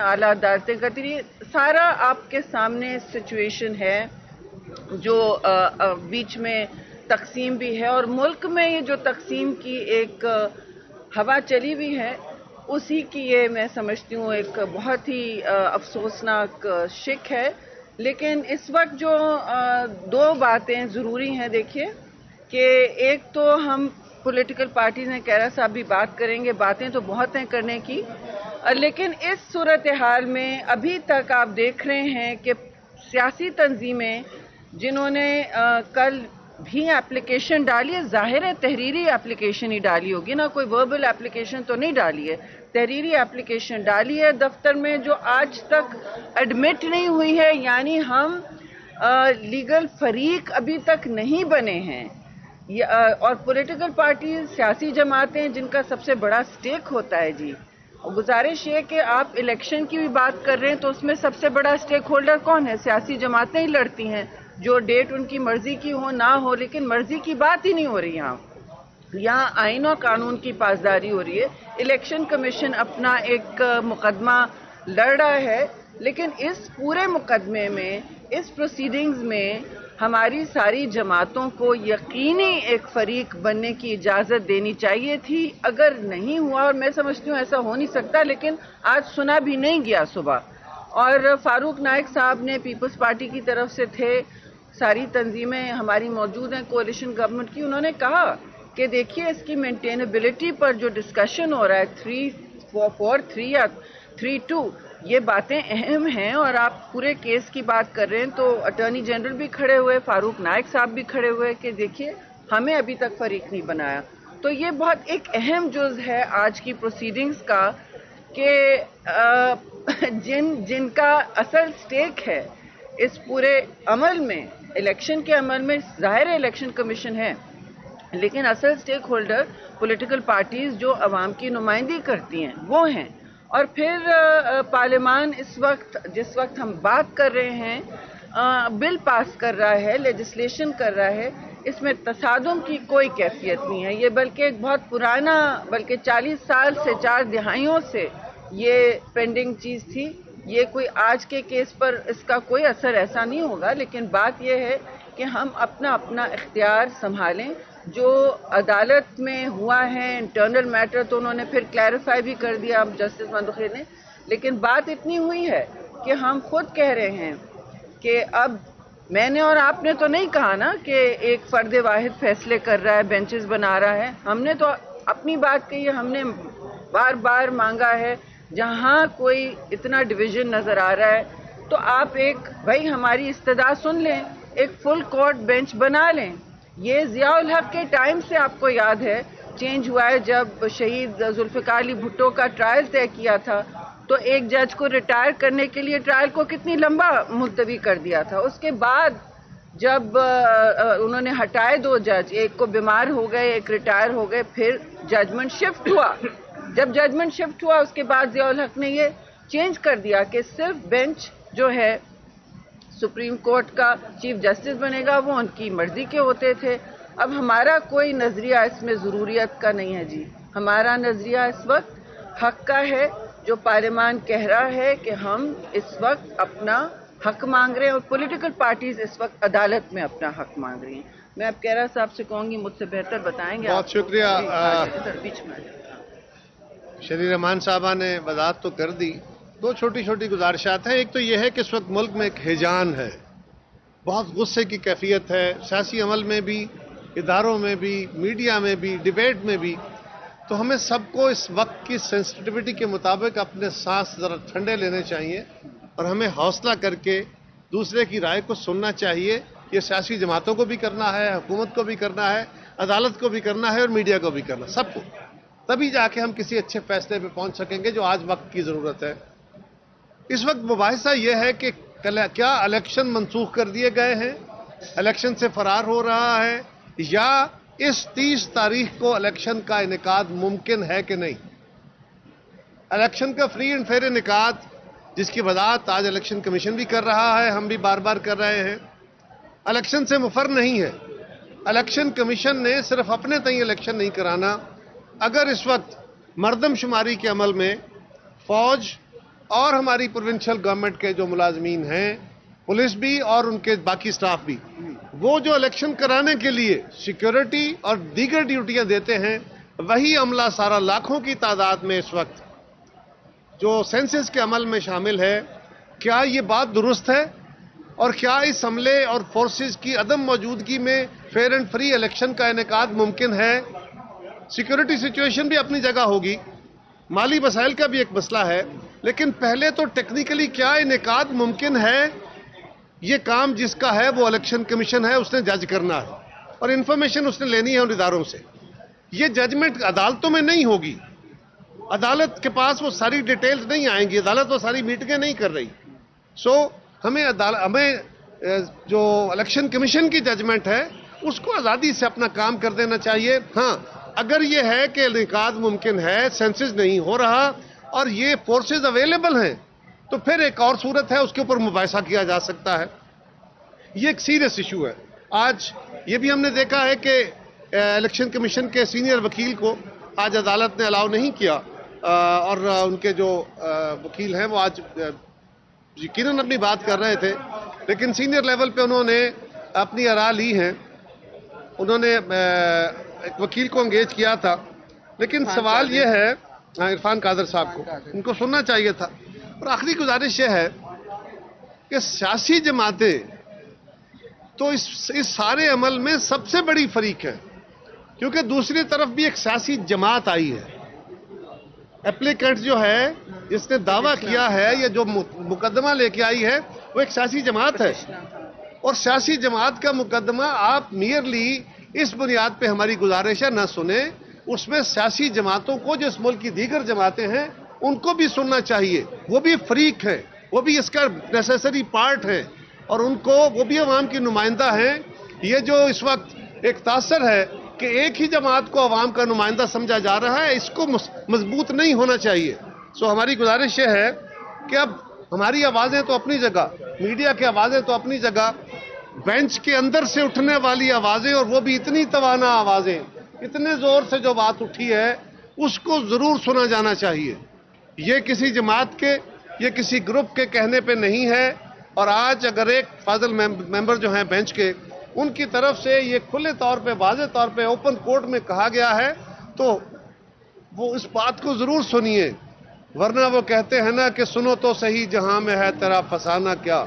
اعلیٰ عدالتیں کرتی رہی. سارا آپ کے سامنے سچویشن ہے جو بیچ میں تقسیم بھی ہے، اور ملک میں یہ جو تقسیم کی ایک ہوا چلی ہوئی ہے اسی کی یہ میں سمجھتی ہوں ایک بہت ہی افسوسناک شک ہے. لیکن اس وقت جو دو باتیں ضروری ہیں، دیکھیے کہ ایک تو ہم پولیٹیکل پارٹیز ہیں، کیرا صاحب بھی بات کریں گے، باتیں تو بہت ہیں کرنے کی، لیکن اس صورتحال میں ابھی تک آپ دیکھ رہے ہیں کہ سیاسی تنظیمیں جنہوں نے کل بھی اپلیکیشن ڈالی ہے، ظاہر ہے تحریری اپلیکیشن ہی ڈالی ہوگی نا، کوئی وربل اپلیکیشن تو نہیں ڈالی ہے، تحریری اپلیکیشن ڈالی ہے دفتر میں جو آج تک ایڈمٹ نہیں ہوئی ہے. یعنی ہم لیگل فریق ابھی تک نہیں بنے ہیں، اور پولیٹیکل پارٹیز سیاسی جماعتیں جن کا سب سے بڑا سٹیک ہوتا ہے. جی گزارش یہ کہ آپ الیکشن کی بھی بات کر رہے ہیں تو اس میں سب سے بڑا سٹیک ہولڈر کون ہے؟ سیاسی جماعتیں ہی لڑتی ہیں، جو ڈیٹ ان کی مرضی کی ہو نہ ہو، لیکن مرضی کی بات ہی نہیں ہو رہی. یہاں آئین و قانون کی پاسداری ہو رہی ہے. الیکشن کمیشن اپنا ایک مقدمہ لڑ رہا ہے، لیکن اس پورے مقدمے میں، اس پروسیڈنگز میں ہماری ساری جماعتوں کو یقینی ایک فریق بننے کی اجازت دینی چاہیے تھی. اگر نہیں ہوا، اور میں سمجھتی ہوں ایسا ہو نہیں سکتا، لیکن آج سنا بھی نہیں گیا صبح. اور فاروق نائک صاحب نے پیپلز پارٹی کی طرف سے تھے، ساری تنظیمیں ہماری موجود ہیں کوalition گورنمنٹ کی، انہوں نے کہا کہ دیکھیے اس کی مینٹینیبلٹی پر جو ڈسکشن ہو رہا ہے 343 یا 32، یہ باتیں اہم ہیں. اور آپ پورے کیس کی بات کر رہے ہیں تو اٹارنی جنرل بھی کھڑے ہوئے، فاروق نائک صاحب بھی کھڑے ہوئے کہ دیکھیے ہمیں ابھی تک فریق نہیں بنایا. تو یہ بہت ایک اہم جز ہے آج کی پروسیڈنگز کا کہ جن کا اصل سٹیک ہے اس پورے عمل میں، الیکشن کے عمل میں، ظاہر الیکشن کمیشن ہے، لیکن اصل سٹیک ہولڈر پولیٹیکل پارٹیز جو عوام کی نمائندگی کرتی ہیں وہ ہیں. اور پھر پارلیمان اس وقت، جس وقت ہم بات کر رہے ہیں، بل پاس کر رہا ہے، لیجسلیشن کر رہا ہے، اس میں تصادم کی کوئی کیفیت نہیں ہے. یہ بلکہ ایک بہت پرانا، بلکہ 40 سال سے، 4 دہائیوں سے یہ پینڈنگ چیز تھی. یہ کوئی آج کے کیس پر اس کا کوئی اثر ایسا نہیں ہوگا، لیکن بات یہ ہے کہ ہم اپنا اختیار سنبھالیں. جو عدالت میں ہوا ہے انٹرنل میٹر تو انہوں نے پھر کلیریفائی بھی کر دیا جسٹس مندوخیر نے، لیکن بات اتنی ہوئی ہے کہ ہم خود کہہ رہے ہیں کہ اب میں نے اور آپ نے تو نہیں کہا نا کہ ایک فرد واحد فیصلے کر رہا ہے، بینچز بنا رہا ہے. ہم نے تو اپنی بات کہی ہے، ہم نے بار بار مانگا ہے جہاں کوئی اتنا ڈویژن نظر آ رہا ہے تو آپ ایک بھائی ہماری استدعا سن لیں، ایک فل کورٹ بینچ بنا لیں. یہ ضیاء الحق کے ٹائم سے آپ کو یاد ہے چینج ہوا ہے، جب شہید ذوالفقار علی بھٹو کا ٹرائل طے کیا تھا تو ایک جج کو ریٹائر کرنے کے لیے ٹرائل کو کتنی لمبا ملتوی کر دیا تھا. اس کے بعد جب انہوں نے ہٹائے 2 جج، ایک کو بیمار ہو گئے، ایک ریٹائر ہو گئے، پھر ججمنٹ شفٹ ہوا. جب ججمنٹ شفٹ ہوا اس کے بعد ضیاء الحق نے یہ چینج کر دیا کہ صرف بینچ جو ہے سپریم کورٹ کا چیف جسٹس بنے گا، وہ ان کی مرضی کے ہوتے تھے. اب ہمارا کوئی نظریہ اس میں ضروریت کا نہیں ہے. جی ہمارا نظریہ اس وقت حق کا ہے، جو پارلیمان کہہ رہا ہے کہ ہم اس وقت اپنا حق مانگ رہے ہیں، اور پولیٹیکل پارٹیز اس وقت عدالت میں اپنا حق مانگ رہی ہیں. میں اب کیرا صاحب سے کہوں گی، مجھ سے بہتر بتائیں گے. بہت شکریہ. بیچ میں شریر رحمان صاحبہ نے وضاحت تو کر دی. 2 چھوٹی گزارشات ہیں. ایک تو یہ ہے کہ اس وقت ملک میں ایک ہیجان ہے، بہت غصے کی کیفیت ہے، سیاسی عمل میں بھی، اداروں میں بھی، میڈیا میں بھی، ڈیبیٹ میں بھی. تو ہمیں سب کو اس وقت کی سینسٹیوٹی کے مطابق اپنے سانس ذرا ٹھنڈے لینے چاہیے، اور ہمیں حوصلہ کر کے دوسرے کی رائے کو سننا چاہیے. یہ سیاسی جماعتوں کو بھی کرنا ہے، حکومت کو بھی کرنا ہے، عدالت کو بھی کرنا ہے، اور میڈیا کو بھی کرنا ہے، سب کو. تبھی جا کے ہم کسی اچھے فیصلے پہ پہنچ سکیں گے، جو آج وقت کی ضرورت ہے. اس وقت مباحثہ یہ ہے کہ کیا الیکشن منسوخ کر دیے گئے ہیں، الیکشن سے فرار ہو رہا ہے، یا اس 30 تاریخ کو الیکشن کا انعقاد ممکن ہے کہ نہیں. الیکشن کا فری اینڈ فیئر انعقاد، جس کی وضاحت آج الیکشن کمیشن بھی کر رہا ہے، ہم بھی بار بار کر رہے ہیں، الیکشن سے مفر نہیں ہے. الیکشن کمیشن نے صرف اپنے تئیں الیکشن نہیں کرانا. اگر اس وقت مردم شماری کے عمل میں فوج اور ہماری پروونشل گورنمنٹ کے جو ملازمین ہیں، پولیس بھی اور ان کے باقی سٹاف بھی، وہ جو الیکشن کرانے کے لیے سیکیورٹی اور دیگر ڈیوٹیاں دیتے ہیں، وہی عملہ سارا لاکھوں کی تعداد میں اس وقت جو سینسس کے عمل میں شامل ہے، کیا یہ بات درست ہے؟ اور کیا اس عملے اور فورسز کی عدم موجودگی میں فیئر اینڈ فری الیکشن کا انعقاد ممکن ہے؟ سیکیورٹی سچویشن بھی اپنی جگہ ہوگی، مالی وسائل کا بھی ایک مسئلہ ہے، لیکن پہلے تو ٹیکنیکلی کیا انعقاد ممکن ہے؟ یہ کام جس کا ہے وہ الیکشن کمیشن ہے، اس نے جج کرنا ہے اور انفارمیشن اس نے لینی ہے ان اداروں سے۔ یہ ججمنٹ عدالتوں میں نہیں ہوگی، عدالت کے پاس وہ ساری ڈیٹیلز نہیں آئیں گی، عدالت وہ ساری میٹنگیں نہیں کر رہی۔ ہمیں جو الیکشن کمیشن کی ججمنٹ ہے اس کو آزادی سے اپنا کام کر دینا چاہیے۔ ہاں، اگر یہ ہے کہ انعقاد ممکن ہے، سینسس نہیں ہو رہا اور یہ فورسز اویلیبل ہیں، تو پھر ایک اور صورت ہے، اس کے اوپر مباحثہ کیا جا سکتا ہے۔ یہ ایک سیریس ایشو ہے۔ آج یہ بھی ہم نے دیکھا ہے کہ الیکشن کمیشن کے سینئر وکیل کو آج عدالت نے الاؤ نہیں کیا، اور ان کے جو وکیل ہیں وہ آج یقیناً اپنی بات کر رہے تھے، لیکن سینئر لیول پہ انہوں نے اپنی آراء لی ہیں، انہوں نے ایک وکیل کو انگیج کیا تھا، لیکن سوال یہ ہے عرفان قادر صاحب کو ان کو سننا چاہیے تھا۔ اور آخری گزارش یہ ہے کہ سیاسی جماعتیں تو اس سارے عمل میں سب سے بڑی فریق ہے، کیونکہ دوسری طرف بھی ایک سیاسی جماعت آئی ہے۔ اپلیکینٹ جو ہے، جس نے دعویٰ کیا ہے یا جو مقدمہ لے کے آئی ہے، وہ ایک سیاسی جماعت ہے، اور سیاسی جماعت کا مقدمہ آپ میئرلی اس بنیاد پہ ہماری گزارش ہے نہ سنیں، اس میں سیاسی جماعتوں کو جو اس ملک کی دیگر جماعتیں ہیں ان کو بھی سننا چاہیے، وہ بھی فریق ہیں، وہ بھی اس کا نیسیسری پارٹ ہیں، اور ان کو وہ بھی عوام کی نمائندہ ہیں۔ یہ جو اس وقت ایک تاثر ہے کہ ایک ہی جماعت کو عوام کا نمائندہ سمجھا جا رہا ہے، اس کو مضبوط نہیں ہونا چاہیے۔ ہماری گزارش یہ ہے کہ اب ہماری آوازیں تو اپنی جگہ، میڈیا کی آوازیں تو اپنی جگہ، بینچ کے اندر سے اٹھنے والی آوازیں، اور وہ بھی اتنی توانا آوازیں، اتنے زور سے جو بات اٹھی ہے، اس کو ضرور سنا جانا چاہیے۔ یہ کسی جماعت کے، یہ کسی گروپ کے کہنے پہ نہیں ہے، اور آج اگر ایک فاضل ممبر جو ہیں بینچ کے، ان کی طرف سے یہ کھلے طور پہ، واضح طور پہ اوپن کورٹ میں کہا گیا ہے، تو وہ اس بات کو ضرور سنیے، ورنہ وہ کہتے ہیں نا کہ سنو تو صحیح جہاں میں ہے تیرا فسانہ کیا،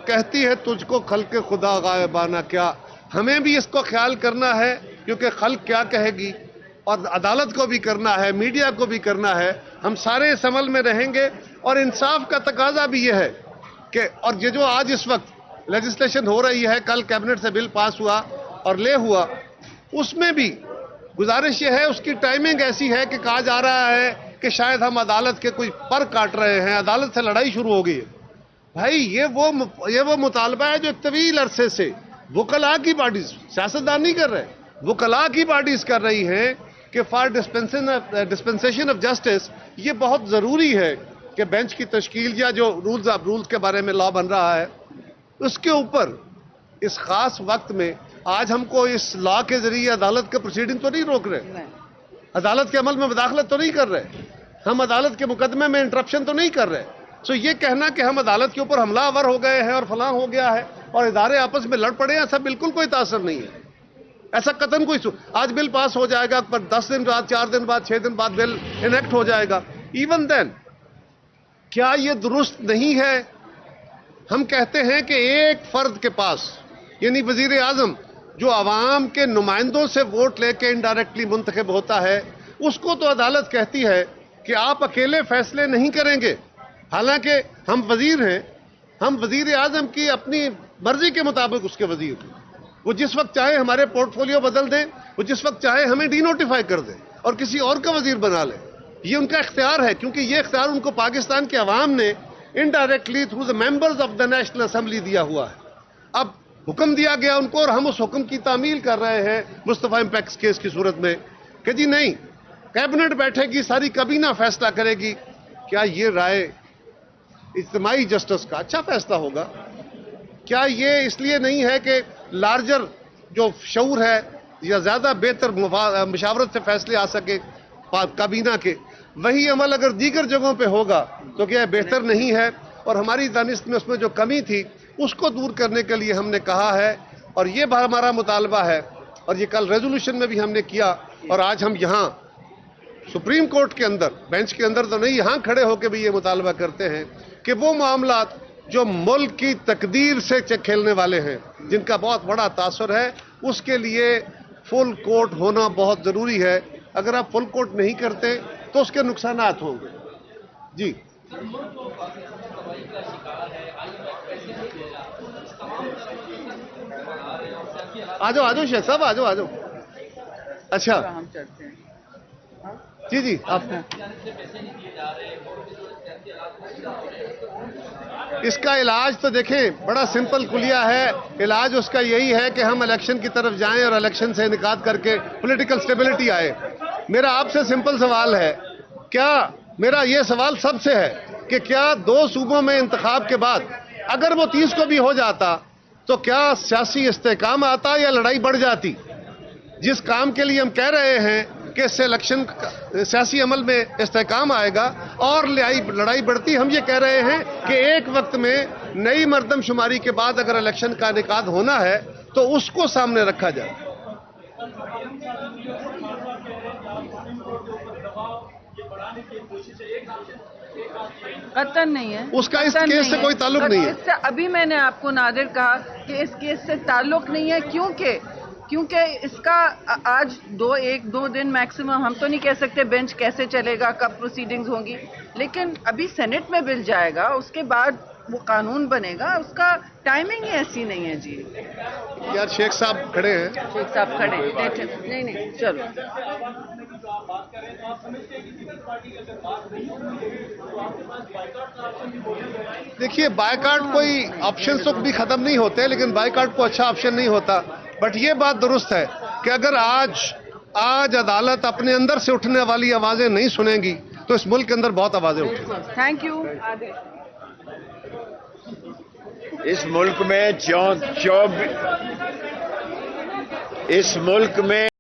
کہتی ہے تجھ کو خلق خدا غائبانہ کیا۔ ہمیں بھی اس کو خیال کرنا ہے، کیونکہ خلق کیا کہے گی، اور عدالت کو بھی کرنا ہے، میڈیا کو بھی کرنا ہے۔ ہم سارے اس عمل میں رہیں گے، اور انصاف کا تقاضا بھی یہ ہے کہ، اور یہ جو آج اس وقت لیجسلیشن ہو رہی ہے، کل کیبنٹ سے بل پاس ہوا اور لے ہوا، اس میں بھی گزارش یہ ہے، اس کی ٹائمنگ ایسی ہے کہ کہا جا رہا ہے کہ شاید ہم عدالت کے کوئی پر کاٹ رہے ہیں، عدالت سے لڑائی شروع ہو گئی ہے۔ بھائی یہ وہ مطالبہ ہے جو ایک طویل عرصے سے وکلاء کی پارٹیز، سیاستدان نہیں کر رہے، وکلاء کی پارٹیز کر رہی ہیں کہ فار ڈسپنسیشن آف جسٹس یہ بہت ضروری ہے کہ بینچ کی تشکیل یا جو رولز کے بارے میں لا بن رہا ہے، اس کے اوپر اس خاص وقت میں آج ہم کو اس لا کے ذریعے عدالت کا پروسیڈنگ تو نہیں روک رہے، عدالت کے عمل میں مداخلت تو نہیں کر رہے، ہم عدالت کے مقدمے میں انٹرپشن تو نہیں کر رہے۔ یہ کہنا کہ ہم عدالت کے اوپر حملہ آور ہو گئے ہیں اور فلاں ہو گیا ہے اور ادارے آپس میں لڑ پڑے ہیں، ایسا بالکل کوئی تاثر نہیں ہے، ایسا قطعاً کوئی آج بل پاس ہو جائے گا، پر 10 دن بعد، 4 دن بعد، 6 دن بعد بل انیکٹ ہو جائے گا۔ ایون دین کیا یہ درست نہیں ہے؟ ہم کہتے ہیں کہ ایک فرد کے پاس، یعنی وزیر اعظم جو عوام کے نمائندوں سے ووٹ لے کے انڈائریکٹلی منتخب ہوتا ہے، اس کو تو عدالت کہتی ہے کہ آپ اکیلے فیصلے نہیں کریں گے، حالانکہ ہم وزیر ہیں، ہم وزیر اعظم کی اپنی مرضی کے مطابق اس کے وزیر ہیں، وہ جس وقت چاہے ہمارے پورٹ فولیو بدل دیں، وہ جس وقت چاہے ہمیں ڈی نوٹیفائی کر دیں اور کسی اور کا وزیر بنا لیں، یہ ان کا اختیار ہے، کیونکہ یہ اختیار ان کو پاکستان کے عوام نے indirectly through the members of the national assembly دیا ہوا ہے۔ اب حکم دیا گیا ان کو، اور ہم اس حکم کی تعمیل کر رہے ہیں مصطفیٰ امپیکس کیس کی صورت میں کہ جی نہیں، کیبنٹ بیٹھے گی، ساری کابینہ فیصلہ کرے گی۔ کیا یہ رائے اجتماعی جسٹس کا اچھا فیصلہ ہوگا؟ کیا یہ اس لیے نہیں ہے کہ لارجر جو شعور ہے یا زیادہ بہتر مشاورت سے فیصلے آ سکے کابینہ کے؟ وہی عمل اگر دیگر جگہوں پہ ہوگا تو کیا بہتر نہیں ہے؟ اور ہماری دانست میں اس میں جو کمی تھی اس کو دور کرنے کے لیے ہم نے کہا ہے، اور یہ ہمارا مطالبہ ہے، اور یہ کل ریزولوشن میں بھی ہم نے کیا، اور آج ہم یہاں سپریم کورٹ کے اندر بینچ کے اندر تو نہیں، یہاں کھڑے ہو کے بھی یہ مطالبہ کرتے ہیں کہ وہ معاملات جو ملک کی تقدیر سے کھیلنے والے ہیں، جن کا بہت بڑا تاثر ہے، اس کے لیے فل کورٹ ہونا بہت ضروری ہے۔ اگر آپ فل کورٹ نہیں کرتے تو اس کے نقصانات ہوں گے۔ جی آ جاؤ شیخ صاحب، آ جاؤ۔ اچھا ہم چلتے ہیں۔ جی آپ اس کا علاج تو دیکھیں بڑا سمپل کلیہ ہے، علاج اس کا یہی ہے کہ ہم الیکشن کی طرف جائیں اور الیکشن سے انعقاد کر کے پولیٹیکل سٹیبلٹی آئے۔ میرا آپ سے سمپل سوال ہے، کیا میرا یہ سوال سب سے ہے کہ کیا 2 صوبوں میں انتخاب کے بعد اگر وہ 30 کو بھی ہو جاتا تو کیا سیاسی استحکام آتا یا لڑائی بڑھ جاتی؟ جس کام کے لیے ہم کہہ رہے ہیں کہ اس سے الیکشن سیاسی عمل میں استحکام آئے گا اور لڑائی بڑھتی، ہم یہ کہہ رہے ہیں کہ ایک وقت میں نئی مردم شماری کے بعد اگر الیکشن کا انعقاد ہونا ہے تو اس کو سامنے رکھا جائے۔ قطعاً نہیں ہے، اس کا اس کیس سے کوئی تعلق نہیں ہے۔ اس سے ابھی میں نے آپ کو نادر کہا کہ اس کیس سے تعلق نہیں ہے، کیونکہ اس کا آج 1-2 دن میکسیمم، ہم تو نہیں کہہ سکتے بینچ کیسے چلے گا، کب پروسیڈنگز ہوں گی، لیکن ابھی سینٹ میں بل جائے گا، اس کے بعد وہ قانون بنے گا، اس کا ٹائمنگ ہی ایسی نہیں ہے۔ جی یار شیخ صاحب کھڑے ہیں، شیخ صاحب کھڑے ہیں، نہیں چلو۔ دیکھیے بائیکاٹ کوئی آپشن تو بھی ختم نہیں ہوتے، لیکن بائیکاٹ کو اچھا آپشن نہیں ہوتا، بٹ یہ بات درست ہے کہ اگر آج عدالت اپنے اندر سے اٹھنے والی آوازیں نہیں سنیں گی تو اس ملک کے اندر بہت آوازیں اٹھیں گی۔ Thank you. اس ملک میں